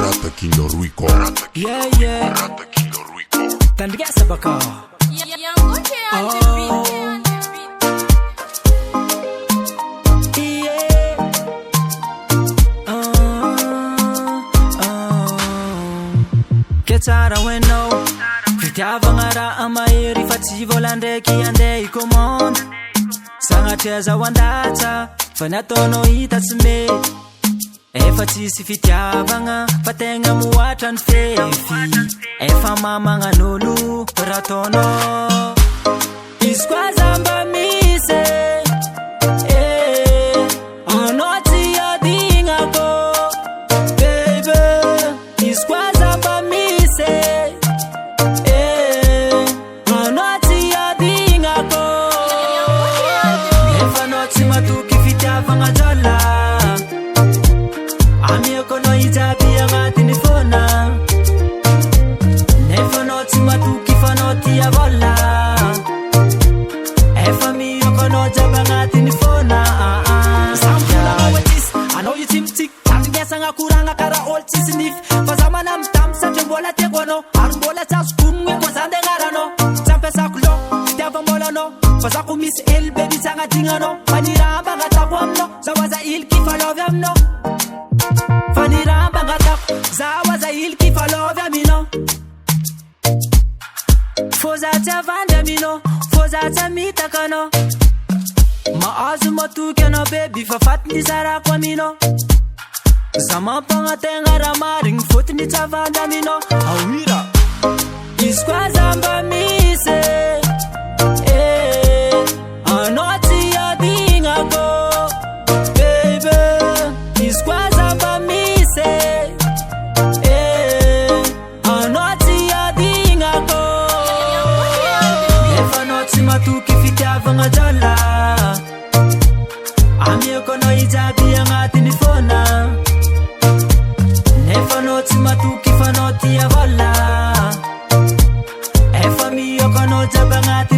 Ratakinga Ruiko. Yeah, yeah. Ratakinga Ruiko. Tandikasa baka. Ketsara weno fitiavangara amahery fa tsy vola ndraiky andeha icommande sagnatria zaho andata fa ny ataonao hita tsy mety efa tsisy fitiavagna fa tegna moatra ny fefy efa mamagnan'olo raha ataonao izy koa zamba misy anao tsy adignako baby izy koa zamba misy anao tsy adignako efa anao tsy matoky fitiavagna jala amiako anao hijaby agnatiny fona nefa anao tsy matoky fa anao tia vola efa miako anao jaby agnatiny fona sambolagnaoatsisy anao io tsimitsik tandrignasagna koragna karaha olo tsisy nify fa za manamidamy satria mbola tiako anao ary mbola tsy azo komigny koa za ndegnaranao tsy ampiasako lo fitiava-mbola anao fa zako misy ELVi tsy agnadigna fa ny raha mba agnatako aminao za oaza iliky fa lovy aminao fa ny raha mba agnatako za oaza iliky fa lovy aminao fô za tsy avandy aminao fô za tsy amitaka anao mahazo matoky anao baby fa fatiny zarako aminao za mampagnategna raha marigny fôtiny tsy avandy aminao awira izy koa zamba misy anao tsy adignako baby izy koa zamba misy anao tsy adignako efa anao tsy matoky fitiavagna jala amiako anao hijaby agnatiny fona nefa anao tsy matoky fa anao tia vola efa miako anao jaby agnatiny